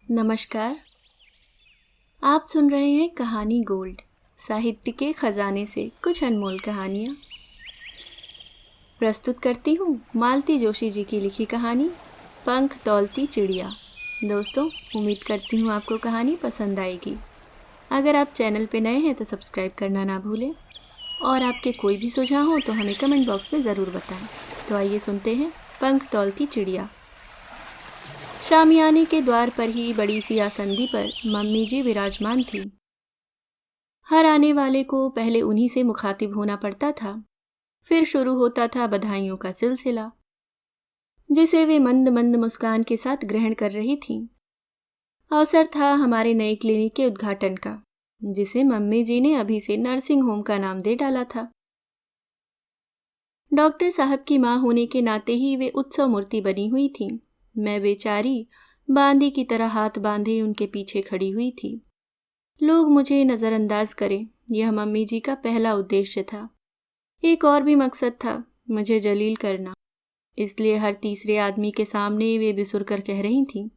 नमस्कार। आप सुन रहे हैं कहानी गोल्ड, साहित्य के खजाने से कुछ अनमोल कहानियाँ। प्रस्तुत करती हूँ मालती जोशी जी की लिखी कहानी पंख तौलती चिड़िया। दोस्तों, उम्मीद करती हूँ आपको कहानी पसंद आएगी। अगर आप चैनल पे नए हैं तो सब्सक्राइब करना ना भूलें और आपके कोई भी सुझाव हो तो हमें कमेंट बॉक्स में ज़रूर बताएं। तो आइए सुनते हैं पंख तौलती चिड़िया। शामियाने के द्वार पर ही बड़ी सी आसंदी पर मम्मी जी विराजमान थी। हर आने वाले को पहले उन्हीं से मुखातिब होना पड़ता था। फिर शुरू होता था बधाइयों का सिलसिला, जिसे वे मंद मंद मुस्कान के साथ ग्रहण कर रही थीं। अवसर था हमारे नए क्लिनिक के उद्घाटन का, जिसे मम्मी जी ने अभी से नर्सिंग होम का नाम दे डाला था। डॉक्टर साहब की मां होने के नाते ही वे उत्सव मूर्ति बनी हुई थीं। मैं बेचारी बांदी की तरह हाथ बांधे उनके पीछे खड़ी हुई थी। लोग मुझे नज़रअंदाज करें, यह मम्मी जी का पहला उद्देश्य था। एक और भी मकसद था, मुझे जलील करना। इसलिए हर तीसरे आदमी के सामने वे बिसुर कर कह रही थीं।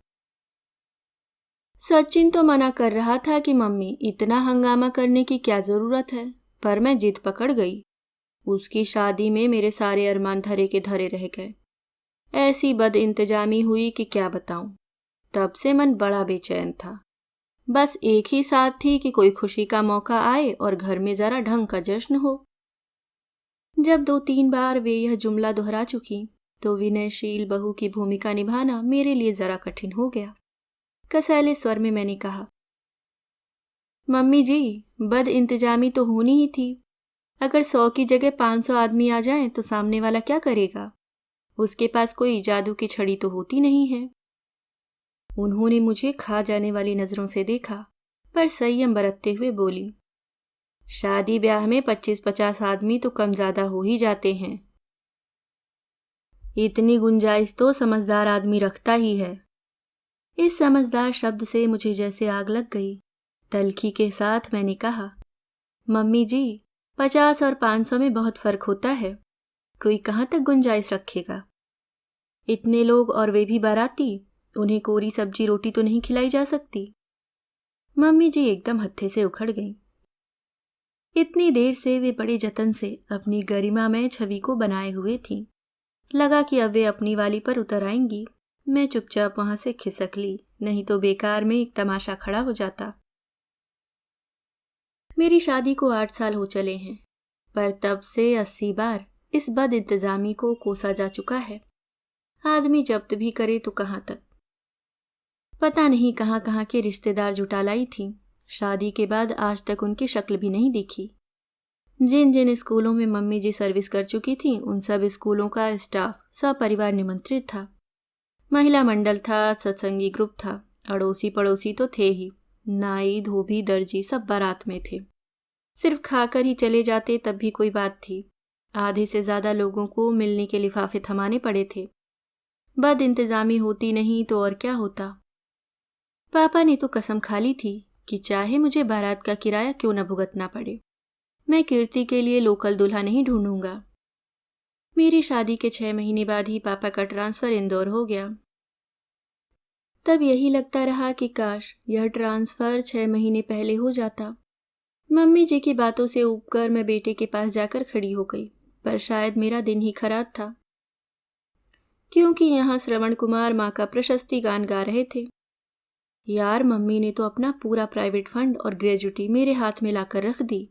सचिन तो मना कर रहा था कि मम्मी इतना हंगामा करने की क्या ज़रूरत है, पर मैं जिद पकड़ गई। उसकी शादी में मेरे सारे अरमान धरे के धरे रह गए। ऐसी बदइंतजामी हुई कि क्या बताऊं। तब से मन बड़ा बेचैन था। बस एक ही साथ थी कि कोई खुशी का मौका आए और घर में जरा ढंग का जश्न हो। जब 2-3 बार वे यह जुमला दोहरा चुकी तो विनयशील बहू की भूमिका निभाना मेरे लिए जरा कठिन हो गया। कसैले स्वर में मैंने कहा, मम्मी जी, बद इंतजामी तो होनी ही थी। अगर 100 की जगह 500 आदमी आ जाएं तो सामने वाला क्या करेगा? उसके पास कोई जादू की छड़ी तो होती नहीं है। उन्होंने मुझे खा जाने वाली नजरों से देखा, पर संयम बरतते हुए बोली, शादी ब्याह में 25-50 आदमी तो कम ज्यादा हो ही जाते हैं। इतनी गुंजाइश तो समझदार आदमी रखता ही है। इस समझदार शब्द से मुझे जैसे आग लग गई। तल्खी के साथ मैंने कहा, मम्मी जी, 50 और 500 में बहुत फर्क होता है। कोई कहाँ तक गुंजाइश रखेगा? इतने लोग और वे भी बाराती, उन्हें कोरी सब्जी रोटी तो नहीं खिलाई जा सकती। मम्मी जी एकदम हत्थे से उखड़ गईं। इतनी देर से वे बड़े जतन से अपनी गरिमामय छवि को बनाए हुए थीं। लगा कि अब वे अपनी वाली पर उतर आएंगी। मैं चुपचाप वहां से खिसक ली, नहीं तो बेकार में एक तमाशा खड़ा हो जाता। मेरी शादी को 8 साल हो चले हैं, पर तब से 80 बार इस बद इंतजामी को कोसा जा चुका है। आदमी जब्त भी करे तो कहाँ तक। पता नहीं कहाँ कहाँ के रिश्तेदार जुटा लाई थीं। शादी के बाद आज तक उनकी शक्ल भी नहीं देखी। जिन जिन स्कूलों में मम्मी जी सर्विस कर चुकी थीं, उन सब स्कूलों का स्टाफ सपरिवार निमंत्रित था। महिला मंडल था, सत्संगी ग्रुप था, अड़ोसी पड़ोसी तो थे ही। नाई धोबी दर्जी सब बारात में थे। सिर्फ खाकर ही चले जाते तब भी कोई बात थी। आधे से ज्यादा लोगों को मिलने के लिफाफे थमाने पड़े थे। बद इंतजामी होती नहीं तो और क्या होता। पापा ने तो कसम खा ली थी कि चाहे मुझे बारात का किराया क्यों न भुगतना पड़े, मैं कीर्ति के लिए लोकल दूल्हा नहीं ढूंढूंगा। मेरी शादी के 6 महीने बाद ही पापा का ट्रांसफर इंदौर हो गया। तब यही लगता रहा कि काश यह ट्रांसफर 6 महीने पहले हो जाता। मम्मी जी की बातों से ऊबकर मैं बेटे के पास जाकर खड़ी हो गई, पर शायद मेरा दिन ही खराब था, क्योंकि यहाँ श्रवण कुमार माँ का प्रशस्ति गान गा रहे थे। यार, मम्मी ने तो अपना पूरा प्राइवेट फंड और ग्रेजुटी मेरे हाथ में लाकर रख दी।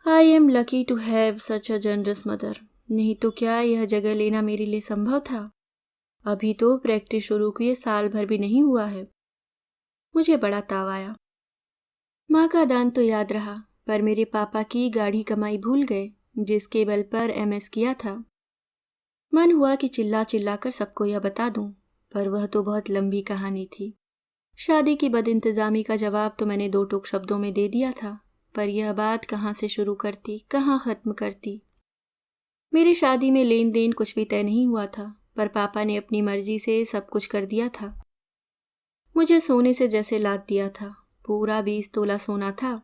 I am lucky to have such a generous mother. नहीं तो क्या यह जगह लेना मेरे लिए संभव था? अभी तो प्रैक्टिस शुरू किए साल भर भी नहीं हुआ है। मुझे बड़ा ताव आया। माँ का दान तो याद रहा, पर मेरे पापा की गाढ़ी कमाई भूल गए, जिसके बल पर एमएस किया था। मन हुआ कि चिल्ला चिल्ला कर सबको यह बता दूं, पर वह तो बहुत लंबी कहानी थी। शादी की बदइंतजामी का जवाब तो मैंने 2 टूक शब्दों में दे दिया था, पर यह बात कहाँ से शुरू करती, कहाँ खत्म करती। मेरी शादी में लेन देन कुछ भी तय नहीं हुआ था, पर पापा ने अपनी मर्जी से सब कुछ कर दिया था। मुझे सोने से जैसे लाद दिया था। पूरा 20 तोला सोना था।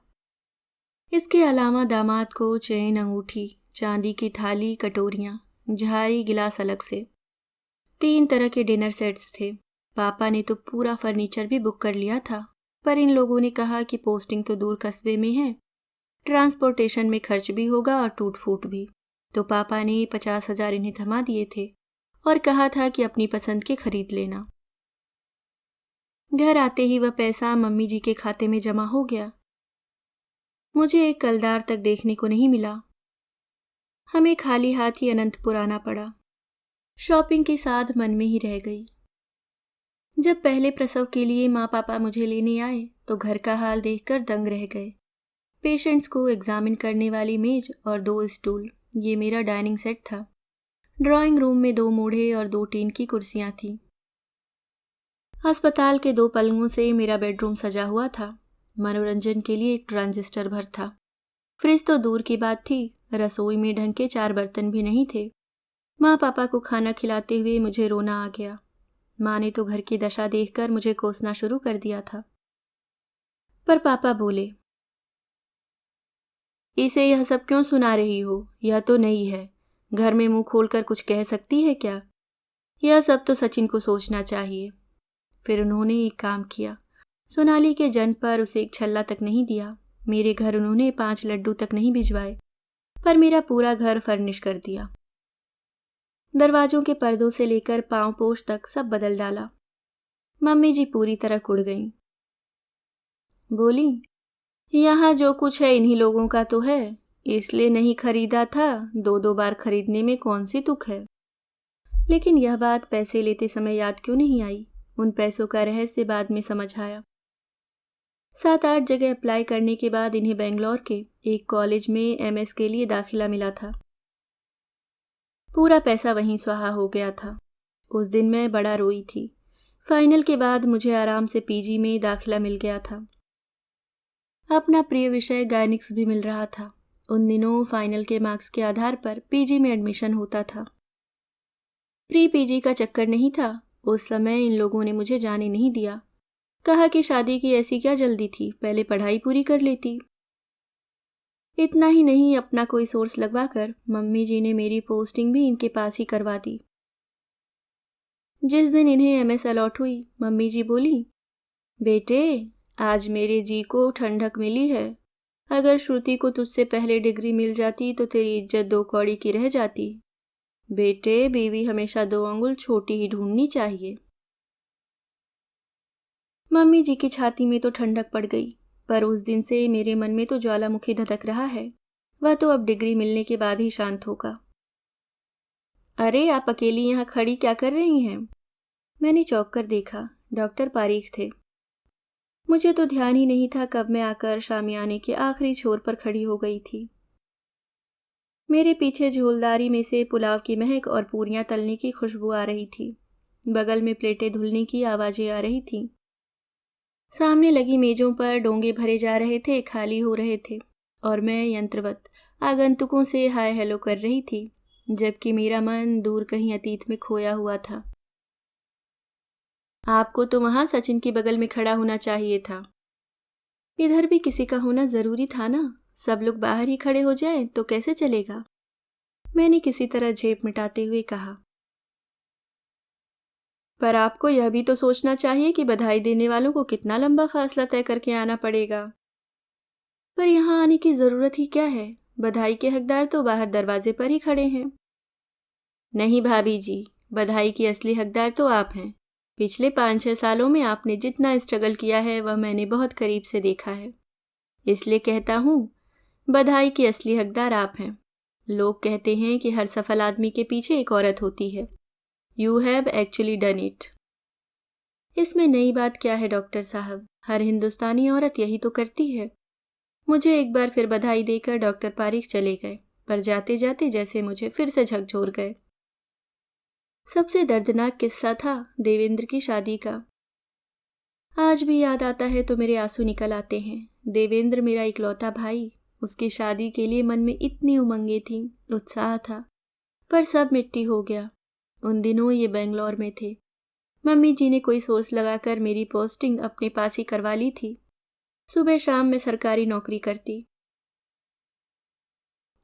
इसके अलावा दामाद को चेन, अंगूठी, चांदी की थाली, कटोरियाँ, झारी, गिलास अलग से। 3 तरह के डिनर सेट्स थे। पापा ने तो पूरा फर्नीचर भी बुक कर लिया था, पर इन लोगों ने कहा कि पोस्टिंग तो दूर कस्बे में है, ट्रांसपोर्टेशन में खर्च भी होगा और टूट फूट भी। तो पापा ने 50,000 इन्हें थमा दिए थे और कहा था कि अपनी पसंद के खरीद लेना। घर आते ही वह पैसा मम्मी जी के खाते में जमा हो गया। मुझे एक कलदार तक देखने को नहीं मिला। हमें खाली हाथ ही अनंतपुर आना पड़ा। शॉपिंग की साध मन में ही रह गई। जब पहले प्रसव के लिए माँ पापा मुझे लेने आए तो घर का हाल देखकर दंग रह गए। पेशेंट्स को एग्जामिन करने वाली मेज और 2 स्टूल, ये मेरा डाइनिंग सेट था। ड्राइंग रूम में 2 मूढ़े और 2 टीन की कुर्सियां थीं। अस्पताल के 2 पलंगों से मेरा बेडरूम सजा हुआ था। मनोरंजन के लिए एक ट्रांजिस्टर भर था। फ्रिज तो दूर की बात थी, रसोई में ढंग के 4 बर्तन भी नहीं थे। माँ पापा को खाना खिलाते हुए मुझे रोना आ गया। माँ ने तो घर की दशा देखकर मुझे कोसना शुरू कर दिया था। पर पापा बोले, इसे यह सब क्यों सुना रही हो? यह तो नहीं है, घर में मुंह खोलकर कुछ कह सकती है क्या? यह सब तो सचिन को सोचना चाहिए। फिर उन्होंने एक काम किया। सोनाली के जन्म पर उसे एक छल्ला तक नहीं दिया। मेरे घर उन्होंने 5 लड्डू तक नहीं भिजवाए, पर मेरा पूरा घर फर्निश कर दिया। दरवाजों के पर्दों से लेकर पांव पोछ तक सब बदल डाला। मम्मी जी पूरी तरह कुड़ गईं। बोली, यहाँ जो कुछ है इन्हीं लोगों का तो है, इसलिए नहीं खरीदा था। 2-2 बार खरीदने में कौन सी तुक है? लेकिन यह बात पैसे लेते समय याद क्यों नहीं आई? उन पैसों का रहस्य बाद में समझ आया। 7-8 जगह अप्लाई करने के बाद इन्हें बेंगलोर के एक कॉलेज में एमएस के लिए दाखिला मिला था। पूरा पैसा वहीं स्वाहा हो गया था। उस दिन मैं बड़ा रोई थी। फाइनल के बाद मुझे आराम से पीजी में दाखिला मिल गया था। अपना प्रिय विषय गायनिक्स भी मिल रहा था। उन दिनों फाइनल के मार्क्स के आधार पर पीजी में एडमिशन होता था। प्री पीजी का चक्कर नहीं था। उस समय इन लोगों ने मुझे जाने नहीं दिया। कहा कि शादी की ऐसी क्या जल्दी थी, पहले पढ़ाई पूरी कर लेती। इतना ही नहीं, अपना कोई सोर्स लगवाकर मम्मी जी ने मेरी पोस्टिंग भी इनके पास ही करवा दी। जिस दिन इन्हें एमएस अलॉट हुई, मम्मी जी बोली, बेटे आज मेरे जी को ठंडक मिली है। अगर श्रुति को तुझसे पहले डिग्री मिल जाती तो तेरी इज्जत 2 कौड़ी की रह जाती। बेटे, बीवी हमेशा 2 अंगुल छोटी ही ढूंढनी चाहिए। मम्मी जी की छाती में तो ठंडक पड़ गई, पर उस दिन से मेरे मन में तो ज्वालामुखी धधक रहा है। वह तो अब डिग्री मिलने के बाद ही शांत होगा। अरे, आप अकेली यहाँ खड़ी क्या कर रही हैं? मैंने चौंक कर देखा। डॉक्टर पारीख थे। मुझे तो ध्यान ही नहीं था कब मैं आकर शामियाने के आखिरी छोर पर खड़ी हो गई थी। मेरे पीछे झोलदारी में से पुलाव की महक और पूरियां तलने की खुशबू आ रही थी। बगल में प्लेटें धुलने की आवाजें आ रही थीं। सामने लगी मेजों पर डोंगे भरे जा रहे थे, खाली हो रहे थे, और मैं यंत्रवत आगंतुकों से हाय हेलो कर रही थी, जबकि मेरा मन दूर कहीं अतीत में खोया हुआ था। आपको तो वहां सचिन के बगल में खड़ा होना चाहिए था। इधर भी किसी का होना जरूरी था ना। सब लोग बाहर ही खड़े हो जाएं तो कैसे चलेगा? मैंने किसी तरह झेप मिटाते हुए कहा। पर आपको यह भी तो सोचना चाहिए कि बधाई देने वालों को कितना लंबा फासला तय करके आना पड़ेगा। पर यहाँ आने की जरूरत ही क्या है? बधाई के हकदार तो बाहर दरवाजे पर ही खड़े हैं। नहीं भाभी जी, बधाई की असली हकदार तो आप हैं। पिछले 5-6 सालों में आपने जितना स्ट्रगल किया है वह मैंने बहुत करीब से देखा है। इसलिए कहता हूँ, बधाई की असली हकदार आप हैं। लोग कहते हैं कि हर सफल आदमी के पीछे एक औरत होती है। You have actually done it. इसमें नई बात क्या है डॉक्टर साहब? हर हिंदुस्तानी औरत यही तो करती है। मुझे एक बार फिर बधाई देकर डॉक्टर पारीख चले गए, पर जाते जाते जैसे मुझे फिर से झकझोर गए। सबसे दर्दनाक किस्सा था देवेंद्र की शादी का। आज भी याद आता है तो मेरे आंसू निकल आते हैं। देवेंद्र मेरा इकलौता भाई, उसकी शादी के लिए मन में इतनी उमंगें थीं, उत्साह था, पर सब मिट्टी हो गया। उन दिनों ये बेंगलोर में थे। मम्मी जी ने कोई सोर्स लगाकर मेरी पोस्टिंग अपने पास ही करवा ली थी। सुबह शाम मैं सरकारी नौकरी करती।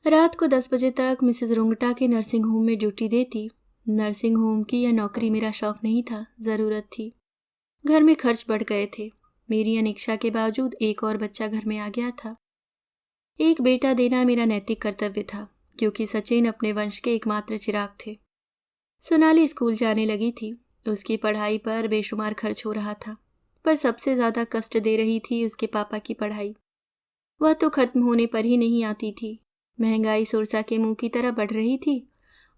रात को 10 बजे तक मिसेज रुंगटा के नर्सिंग होम में ड्यूटी देती। नर्सिंग होम की यह नौकरी मेरा शौक नहीं था, ज़रूरत थी। घर में खर्च बढ़ गए थे। मेरी अनिच्छा के बावजूद एक और बच्चा घर में आ गया था। एक बेटा देना मेरा नैतिक कर्तव्य था, क्योंकि सचिन अपने वंश के एकमात्र चिराग थे। सोनाली स्कूल जाने लगी थी। उसकी पढ़ाई पर बेशुमार खर्च हो रहा था, पर सबसे ज़्यादा कष्ट दे रही थी उसके पापा की पढ़ाई। वह तो खत्म होने पर ही नहीं आती थी। महंगाई सुरसा के मुंह की तरह बढ़ रही थी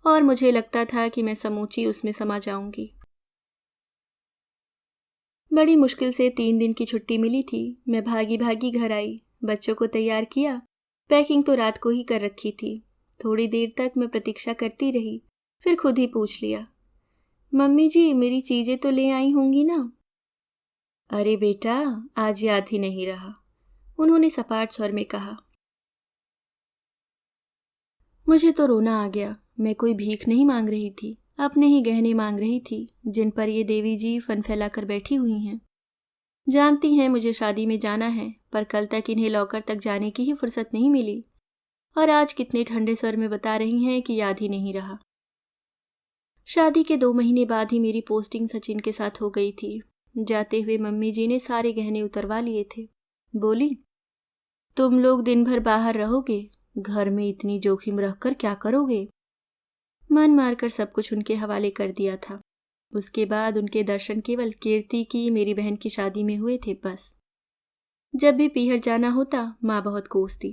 और मुझे लगता था कि मैं समूची उसमें समा जाऊंगी। बड़ी मुश्किल से 3 दिन की छुट्टी मिली थी। मैं भागी भागी घर आई, बच्चों को तैयार किया। पैकिंग तो रात को ही कर रखी थी। थोड़ी देर तक मैं प्रतीक्षा करती रही, फिर खुद ही पूछ लिया, मम्मी जी मेरी चीजें तो ले आई होंगी ना? अरे बेटा, आज याद ही नहीं रहा, उन्होंने सपाट स्वर में कहा। मुझे तो रोना आ गया। मैं कोई भीख नहीं मांग रही थी, अपने ही गहने मांग रही थी, जिन पर ये देवी जी फन फैलाकर बैठी हुई हैं। जानती हैं मुझे शादी में जाना है, पर कल तक इन्हें लॉकर तक जाने की ही फुर्सत नहीं मिली, और आज कितने ठंडे स्वर में बता रही हैं कि याद ही नहीं रहा। शादी के 2 महीने बाद ही मेरी पोस्टिंग सचिन के साथ हो गई थी। जाते हुए मम्मी जी ने सारे गहने उतरवा लिए थे। बोली, तुम लोग दिन भर बाहर रहोगे, घर में इतनी जोखिम रखकर क्या करोगे? मन मारकर सब कुछ उनके हवाले कर दिया था। उसके बाद उनके दर्शन केवल कीर्ति की मेरी बहन की शादी में हुए थे बस। जब भी पीहर जाना होता माँ बहुत कोसती।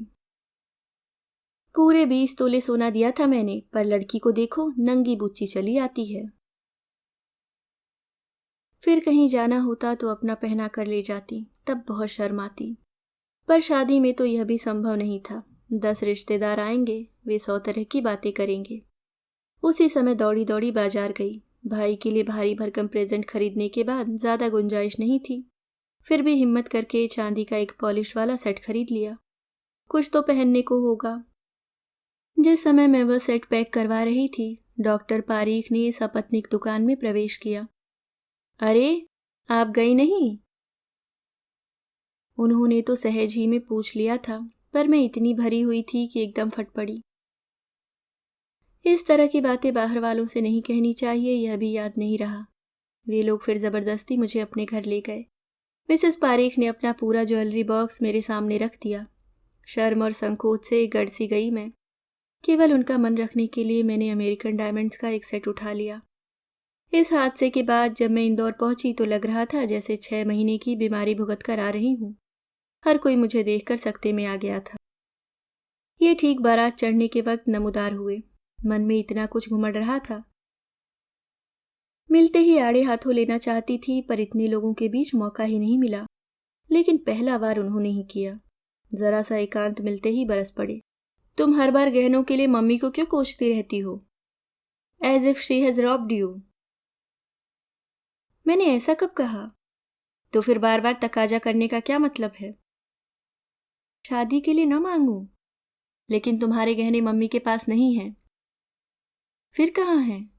पूरे 20 तोले सोना दिया था मैंने, पर लड़की को देखो नंगी बुच्ची चली आती है। फिर कहीं जाना होता तो अपना पहना कर ले जाती, तब बहुत शर्म आती। पर शादी में तो यह भी संभव नहीं था। 10 रिश्तेदार आएंगे, वे 100 तरह की बातें करेंगे। उसी समय दौड़ी दौड़ी बाजार गई। भाई के लिए भारी भरकम प्रेजेंट खरीदने के बाद ज्यादा गुंजाइश नहीं थी, फिर भी हिम्मत करके चांदी का एक पॉलिश वाला सेट खरीद लिया। कुछ तो पहनने को होगा। जिस समय मैं वह सेट पैक करवा रही थी, डॉक्टर पारीख ने सपत्नीक दुकान में प्रवेश किया। अरे, आप गई नहीं? उन्होंने तो सहज ही में पूछ लिया था, पर मैं इतनी भरी हुई थी कि एकदम फट पड़ी। इस तरह की बातें बाहर वालों से नहीं कहनी चाहिए, यह भी याद नहीं रहा। वे लोग फिर जबरदस्ती मुझे अपने घर ले गए। मिसेस पारेख ने अपना पूरा ज्वेलरी बॉक्स मेरे सामने रख दिया। शर्म और संकोच से गड़ सी गई मैं। केवल उनका मन रखने के लिए मैंने अमेरिकन डायमंड्स का एक सेट उठा लिया। इस हादसे के बाद जब मैं इंदौर पहुंची तो लग रहा था जैसे 6 महीने की बीमारी भुगत कर आ रही हूँ। हर कोई मुझे देखकर सकते में आ गया था। ये ठीक बारात चढ़ने के वक्त नमूदार हुए। मन में इतना कुछ घुमड़ रहा था। मिलते ही आड़े हाथों लेना चाहती थी, पर इतने लोगों के बीच मौका ही नहीं मिला। लेकिन पहला वार उन्होंने ही किया। जरा सा एकांत मिलते ही बरस पड़े। तुम हर बार गहनों के लिए मम्मी को क्यों कोसती रहती हो? As if she has robbed you. मैंने ऐसा कब कहा? तो फिर बार बार तकाजा करने का क्या मतलब है? शादी के लिए न मांगू, लेकिन तुम्हारे गहने मम्मी के पास नहीं हैं। फिर कहाँ हैं?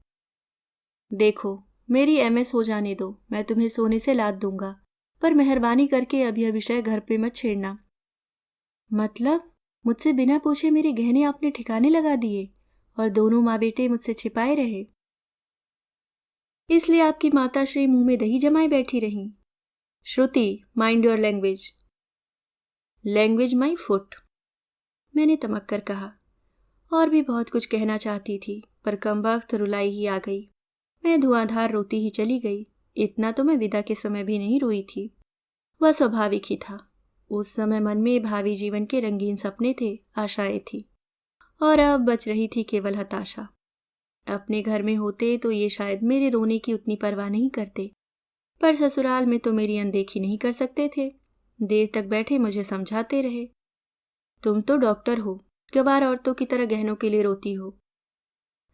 देखो, मेरी एमएस हो जाने दो, मैं तुम्हें सोने से लाद दूंगा, पर मेहरबानी करके अब यह विषय घर पे मत छेड़ना। मतलब? मुझसे बिना पूछे मेरे गहने आपने ठिकाने लगा दिए और दोनों माँ बेटे मुझसे छिपाए रहे? इसलिए आपकी माताश्री मुंह में दही जमाए बैठी रहीं। Shruti, mind your language. Language my foot, मैंने तमक कर कहा। और भी बहुत कुछ कहना चाहती थी, पर कमबख्त रुलाई ही आ गई। मैं धुआंधार रोती ही चली गई। इतना तो मैं विदा के समय भी नहीं रोई थी। वह स्वाभाविक ही था। उस समय मन में भावी जीवन के रंगीन सपने थे, आशाएं थी, और अब बच रही थी केवल हताशा। अपने घर में होते तो ये शायद मेरे रोने की उतनी परवाह नहीं करते, पर ससुराल में तो मेरी अनदेखी नहीं कर सकते थे। देर तक बैठे मुझे समझाते रहे, तुम तो डॉक्टर हो, गवार औरतों की तरह गहनों के लिए रोती हो।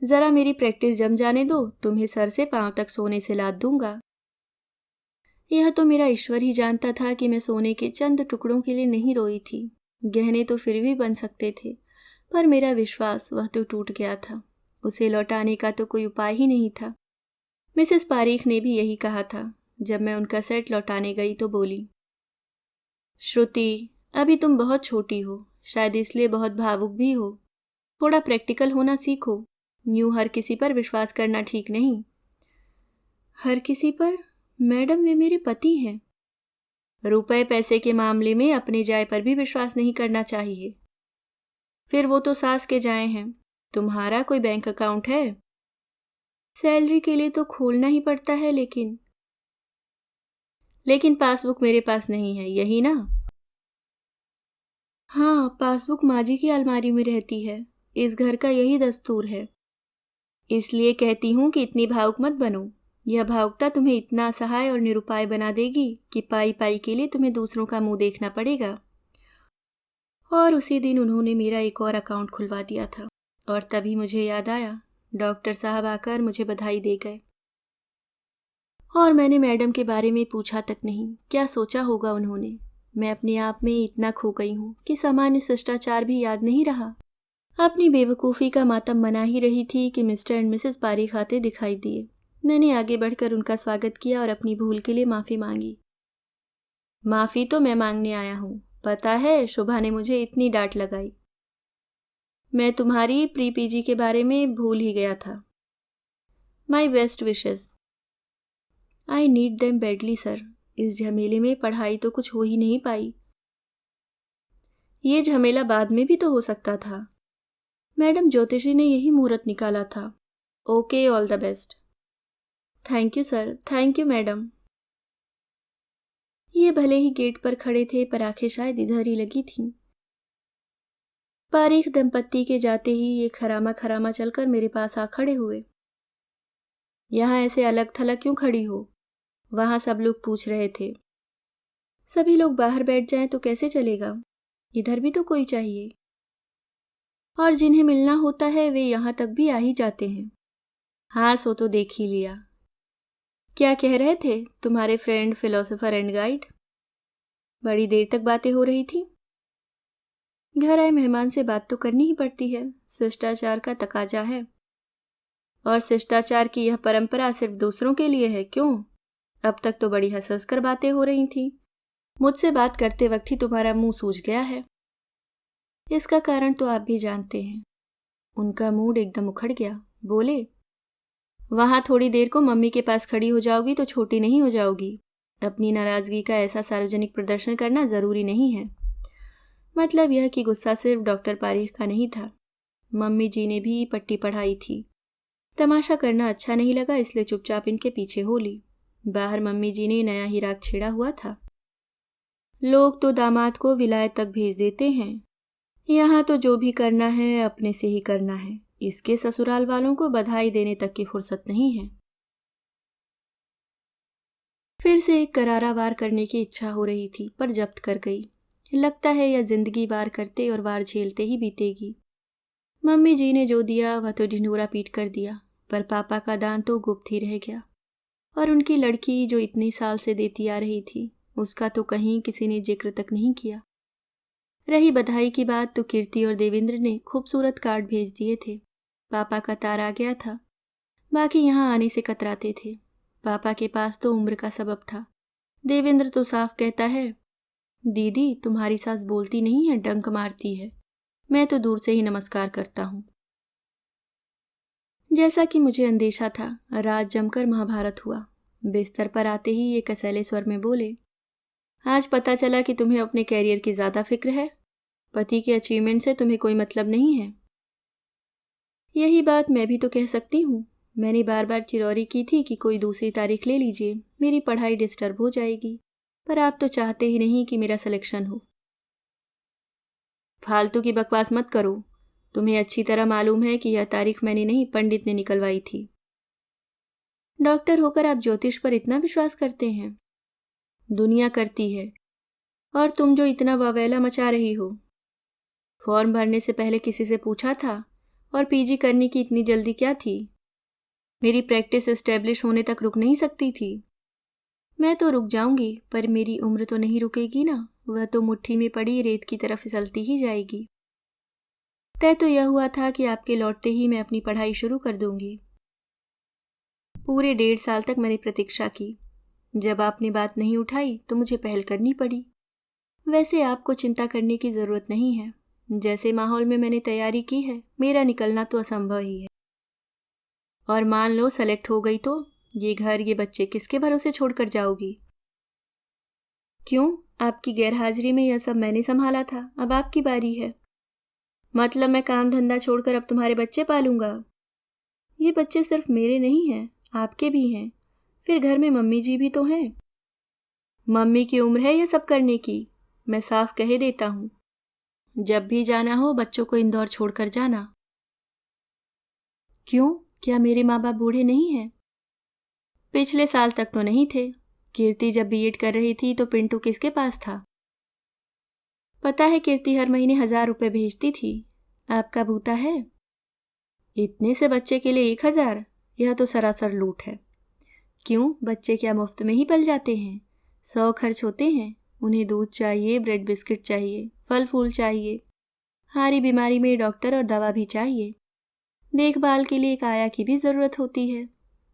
जरा मेरी प्रैक्टिस जम जाने दो, तुम्हें सर से पांव तक सोने से लाद दूंगा। यह तो मेरा ईश्वर ही जानता था कि मैं सोने के चंद टुकड़ों के लिए नहीं रोई थी। गहने तो फिर भी बन सकते थे, पर मेरा विश्वास वह तो टूट गया था। उसे लौटाने का तो कोई उपाय ही नहीं था। मिसेस पारीख ने भी यही कहा था। जब मैं उनका सेट लौटाने गई तो बोली, श्रुति, अभी तुम बहुत छोटी हो, शायद इसलिए बहुत भावुक भी हो। थोड़ा प्रैक्टिकल होना सीखो। यूं हर किसी पर विश्वास करना ठीक नहीं। हर किसी पर? मैडम, वे मेरे पति हैं। रुपए पैसे के मामले में अपने जाय पर भी विश्वास नहीं करना चाहिए। फिर वो तो सास के जाए हैं। तुम्हारा कोई बैंक अकाउंट है? सैलरी के लिए तो खोलना ही पड़ता है, लेकिन पासबुक मेरे पास नहीं है, यही ना? हाँ, पासबुक माँ जी की अलमारी में रहती है। इस घर का यही दस्तूर है। इसलिए कहती हूँ कि इतनी भावुक मत बनो। यह भावुकता तुम्हें इतना असहाय और निरुपाय बना देगी कि पाई पाई के लिए तुम्हें दूसरों का मुंह देखना पड़ेगा। और उसी दिन उन्होंने मेरा एक और अकाउंट खुलवा दिया था, और तभी मुझे याद आया। डॉक्टर साहब आकर मुझे बधाई दे गए, और मैंने मैडम के बारे में पूछा तक नहीं। क्या सोचा होगा उन्होंने? मैं अपने आप में इतना खो गई हूँ कि सामान्य शिष्टाचार भी याद नहीं रहा। अपनी बेवकूफ़ी का मातम मना ही रही थी कि मिस्टर एंड मिसेस पारीख आते दिखाई दिए। मैंने आगे बढ़कर उनका स्वागत किया और अपनी भूल के लिए माफ़ी मांगी। माफ़ी तो मैं मांगने आया हूँ। पता है, शोभा ने मुझे इतनी डांट लगाई। मैं तुम्हारी प्री पीजी के बारे में भूल ही गया था। My best wishes. I need them badly sir. इस झमेले में पढ़ाई तो कुछ हो ही नहीं पाई। ये झमेला बाद में भी तो हो सकता था। मैडम ज्योतिषी ने यही मुहूर्त निकाला था। Okay, all the best. Thank you sir. Thank you madam. ये भले ही गेट पर खड़े थे, पर आंखें शायद इधर ही लगी थीं। पारीख दंपत्ति के जाते ही ये खरामा खरामा चलकर मेरे पास आ खड़े हुए। यहाँ ऐसे अलग थलग क्यों खड़ी हो? वहां सब लोग पूछ रहे थे। सभी लोग बाहर बैठ जाएं तो कैसे चलेगा? इधर भी तो कोई चाहिए। और जिन्हें मिलना होता है वे यहाँ तक भी आ ही जाते हैं। हाँ, सो तो देख ही लिया। क्या कह रहे थे तुम्हारे फ्रेंड फिलोसोफर एंड गाइड? बड़ी देर तक बातें हो रही थी। घर आए मेहमान से बात तो करनी ही पड़ती है, शिष्टाचार का तकाजा है। और शिष्टाचार की यह परंपरा सिर्फ दूसरों के लिए है क्यों? अब तक तो बड़ी हंस हंस कर बातें हो रही थी। मुझसे बात करते वक्त ही तुम्हारा मुंह सूज गया है। इसका कारण तो आप भी जानते हैं। उनका मूड एकदम उखड़ गया। बोले, वहां थोड़ी देर को मम्मी के पास खड़ी हो जाओगी तो छोटी नहीं हो जाओगी। अपनी नाराजगी का ऐसा सार्वजनिक प्रदर्शन करना जरूरी नहीं है। मतलब यह कि गुस्सा सिर्फ डॉक्टर पारीख का नहीं था। मम्मी जी ने भी पट्टी पढ़ाई थी। तमाशा करना अच्छा नहीं लगा, इसलिए चुपचाप इनके पीछे हो ली। बाहर मम्मी जी ने नया ही राग छेड़ा हुआ था। लोग तो दामाद को विलायत तक भेज देते हैं। यहाँ तो जो भी करना है अपने से ही करना है। इसके ससुराल वालों को बधाई देने तक की फुर्सत नहीं है। फिर से एक करारा वार करने की इच्छा हो रही थी, पर जब्त कर गई। लगता है यह जिंदगी वार करते और वार झेलते ही बीतेगी। मम्मी जी ने जो दिया वह तो ढिंढोरा पीट कर दिया, पर पापा का दान तो गुप्त ही रह गया। और उनकी लड़की जो इतने साल से देती आ रही थी, उसका तो कहीं किसी ने जिक्र तक नहीं किया। रही बधाई की बात, तो कीर्ति और देवेंद्र ने खूबसूरत कार्ड भेज दिए थे। पापा का तार आ गया था। बाकी यहाँ आने से कतराते थे। पापा के पास तो उम्र का सबब था। देवेंद्र तो साफ कहता है, दीदी तुम्हारी सास बोलती नहीं है, डंक मारती है। मैं तो दूर से ही नमस्कार करता हूँ। जैसा कि मुझे अंदेशा था, रात जमकर महाभारत हुआ। बिस्तर पर आते ही ये कसैले स्वर में बोले, आज पता चला कि तुम्हें अपने कैरियर की ज्यादा फिक्र है। पति के अचीवमेंट से तुम्हें कोई मतलब नहीं है। यही बात मैं भी तो कह सकती हूँ। मैंने बार बार चिरौरी की थी कि कोई दूसरी तारीख ले लीजिए, मेरी पढ़ाई डिस्टर्ब हो जाएगी। पर आप तो चाहते ही नहीं कि मेरा सिलेक्शन हो। फालतू की बकवास मत करो। तुम्हें अच्छी तरह मालूम है कि यह तारीख मैंने नहीं, पंडित ने निकलवाई थी। डॉक्टर होकर आप ज्योतिष पर इतना विश्वास करते हैं? दुनिया करती है। और तुम जो इतना वावैला मचा रही हो। फॉर्म भरने से पहले किसी से पूछा था? और पीजी करने की इतनी जल्दी क्या थी? मेरी प्रैक्टिस एस्टेब्लिश होने तक रुक नहीं सकती थी? मैं तो रुक जाऊंगी, पर मेरी उम्र तो नहीं रुकेगी ना। वह तो मुट्ठी में पड़ी रेत की तरफ फिसलती ही जाएगी। तय तो यह हुआ था कि आपके लौटते ही मैं अपनी पढ़ाई शुरू कर दूंगी। पूरे 1.5 साल तक मैंने प्रतीक्षा की। जब आपने बात नहीं उठाई तो मुझे पहल करनी पड़ी। वैसे आपको चिंता करने की जरूरत नहीं है। जैसे माहौल में मैंने तैयारी की है, मेरा निकलना तो असंभव ही है। और मान लो सेलेक्ट हो गई तो ये घर ये बच्चे किसके भरोसे छोड़कर जाओगी? क्यों? आपकी गैरहाजिरी में यह सब मैंने संभाला था, अब आपकी बारी है। मतलब मैं काम धंधा छोड़कर अब तुम्हारे बच्चे पालूंगा? ये बच्चे सिर्फ मेरे नहीं हैं, आपके भी हैं। फिर घर में मम्मी जी भी तो हैं। मम्मी की उम्र है यह सब करने की। मैं साफ कह देता हूँ, जब भी जाना हो बच्चों को इंदौर छोड़कर जाना। क्यों? क्या मेरे माँ बाप बूढ़े नहीं हैं? पिछले साल तक तो नहीं थे। कीर्ति जब बीएड कर रही थी तो पिंटू किसके पास था? पता है कीर्ति हर महीने 1000 रुपए भेजती थी। आपका भूता है? इतने से बच्चे के लिए 1000? यह तो सरासर लूट है। क्यों, बच्चे क्या मुफ्त में ही पल जाते हैं? 100 खर्च होते हैं। उन्हें दूध चाहिए, ब्रेड बिस्किट चाहिए, फल फूल चाहिए। हारी बीमारी में डॉक्टर और दवा भी चाहिए। देखभाल के लिए एक आया की भी जरूरत होती है।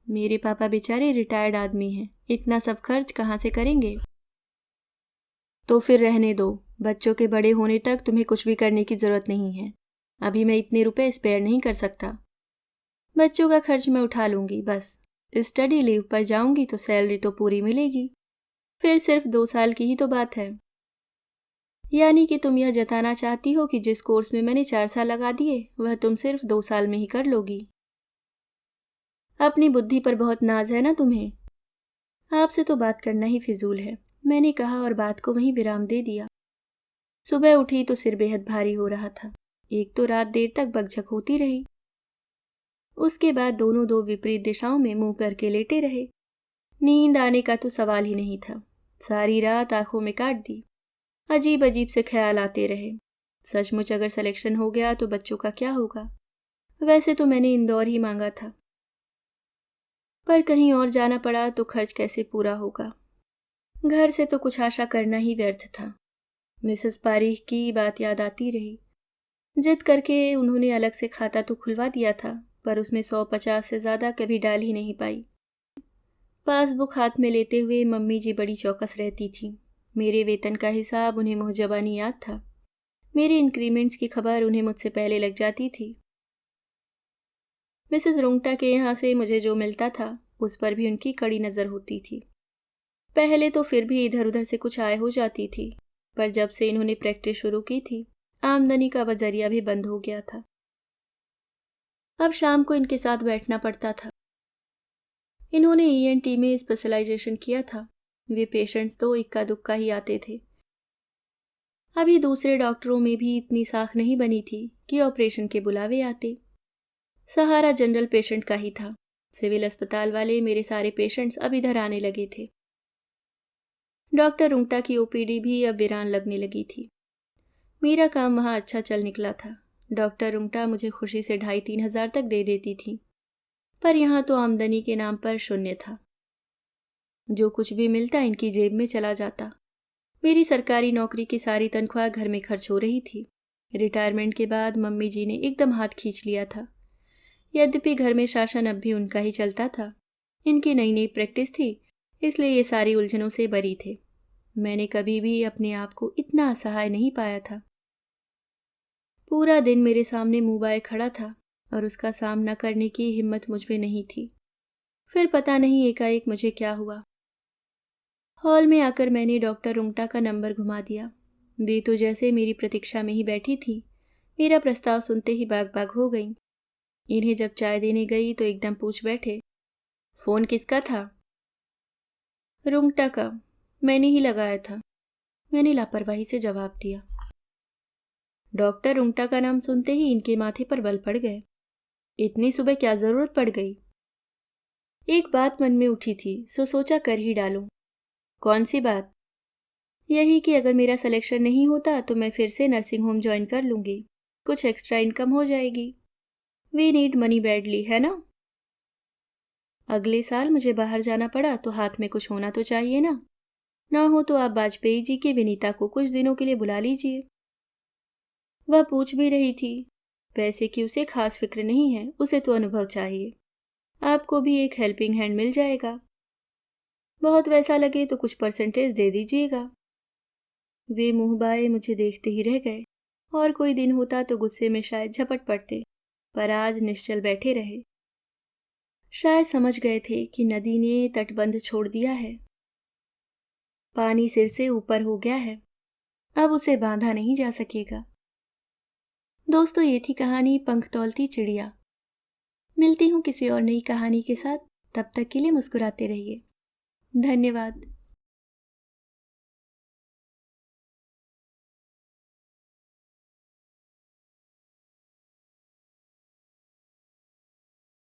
मेरे पापा बेचारे रिटायर्ड आदमी हैं, इतना सब खर्च कहाँ से करेंगे? तो फिर रहने दो। बच्चों के बड़े होने तक तुम्हें कुछ भी करने की जरूरत नहीं है। अभी मैं इतने रुपए स्पेयर नहीं कर सकता। बच्चों का खर्च मैं उठा लूंगी बस। स्टडी लीव पर जाऊंगी तो सैलरी तो पूरी मिलेगी। फिर सिर्फ 2 साल की ही तो बात है। यानी कि तुम यह जताना चाहती हो कि जिस कोर्स में मैंने 4 साल लगा दिए वह तुम सिर्फ 2 साल में ही कर लोगी? अपनी बुद्धि पर बहुत नाज है ना तुम्हें। आपसे तो बात करना ही फिजूल है, मैंने कहा और बात को वहीं विराम दे दिया। सुबह उठी तो सिर बेहद भारी हो रहा था। एक तो रात देर तक बकझक होती रही। उसके बाद दोनों दो विपरीत दिशाओं में मुंह करके लेटे रहे। नींद आने का तो सवाल ही नहीं था। सारी रात आंखों में काट दी। अजीब अजीब से ख्याल आते रहे। सचमुच अगर सिलेक्शन हो गया तो बच्चों का क्या होगा? वैसे तो मैंने इंदौर ही मांगा था, पर कहीं और जाना पड़ा तो खर्च कैसे पूरा होगा? घर से तो कुछ आशा करना ही व्यर्थ था। मिसेस पारीख की बात याद आती रही। जिद करके उन्होंने अलग से खाता तो खुलवा दिया था, पर उसमें 150 से ज्यादा कभी डाल ही नहीं पाई। पासबुक हाथ में लेते हुए मम्मी जी बड़ी चौकस रहती थी। मेरे वेतन का हिसाब उन्हें मुहजबानी याद था। मेरे इंक्रीमेंट्स की खबर उन्हें मुझसे पहले लग जाती थी। मिसेस रुंगटा के यहाँ से मुझे जो मिलता था उस पर भी उनकी कड़ी नज़र होती थी। पहले तो फिर भी इधर उधर से कुछ आय हो जाती थी, पर जब से इन्होंने प्रैक्टिस शुरू की थी आमदनी का वह जरिया भी बंद हो गया था। अब शाम को इनके साथ बैठना पड़ता था। इन्होंने ईएनटी में स्पेशलाइजेशन किया था। वे पेशेंट्स तो इक्का दुक्का ही आते थे। अभी दूसरे डॉक्टरों में भी इतनी साख नहीं बनी थी कि ऑपरेशन के बुलावे आते। सहारा जनरल पेशेंट का ही था। सिविल अस्पताल वाले मेरे सारे पेशेंट्स अब इधर आने लगे थे। डॉक्टर रुंगटा की ओपीडी भी अब वीरान लगने लगी थी। मेरा काम वहाँ अच्छा चल निकला था। डॉक्टर रुंगटा मुझे खुशी से 2500-3000 तक दे देती थी, पर यहाँ तो आमदनी के नाम पर शून्य था। जो कुछ भी मिलता इनकी जेब में चला जाता। मेरी सरकारी नौकरी की सारी तनख्वाह घर में खर्च हो रही थी। रिटायरमेंट के बाद मम्मी जी ने एकदम हाथ खींच लिया था। यद्यपि घर में शासन अब भी उनका ही चलता था। इनकी नई नई प्रैक्टिस थी, इसलिए ये सारी उलझनों से बरी थे। मैंने कभी भी अपने आप को इतना असहाय नहीं पाया था। पूरा दिन मेरे सामने मुंह बाए खड़ा था और उसका सामना करने की हिम्मत मुझ में नहीं थी। फिर पता नहीं एकाएक मुझे क्या हुआ। हॉल में आकर मैंने डॉक्टर रुंगटा का नंबर घुमा दिया। वे तो जैसे मेरी प्रतीक्षा में ही बैठी थी। मेरा प्रस्ताव सुनते ही बाग बाग हो गईं। इन्हें जब चाय देने गई तो एकदम पूछ बैठे, फोन किसका था? रुंगटा का। मैंने ही लगाया था, मैंने लापरवाही से जवाब दिया। डॉक्टर रुंगटा का नाम सुनते ही इनके माथे पर बल पड़ गए। इतनी सुबह क्या जरूरत पड़ गई? एक बात मन में उठी थी, सो सोचा कर ही डालूं। कौन सी बात? यही कि अगर मेरा सिलेक्शन नहीं होता तो मैं फिर से नर्सिंग होम ज्वाइन कर लूंगी। कुछ एक्स्ट्रा इनकम हो जाएगी। वी नीड मनी बैडली, है ना? अगले साल मुझे बाहर जाना पड़ा तो हाथ में कुछ होना तो चाहिए ना। ना हो तो आप वाजपेयी जी की विनीता को कुछ दिनों के लिए बुला लीजिए। वह पूछ भी रही थी। पैसे की उसे खास फिक्र नहीं है, उसे तो अनुभव चाहिए। आपको भी एक हेल्पिंग हैंड मिल जाएगा। बहुत वैसा लगे तो कुछ परसेंटेज दे दीजिएगा। वे मुंह बाए मुझे देखते ही रह गए। और कोई दिन होता तो गुस्से में शायद झपट पड़ते, पर आज निश्चल बैठे रहे। शायद समझ गए थे कि नदी ने तटबंध छोड़ दिया है। पानी सिर से ऊपर हो गया है, अब उसे बांधा नहीं जा सकेगा। दोस्तों, ये थी कहानी पंख तौलती चिड़िया। मिलती हूँ किसी और नई कहानी के साथ। तब तक के लिए मुस्कुराते रहिए। धन्यवाद।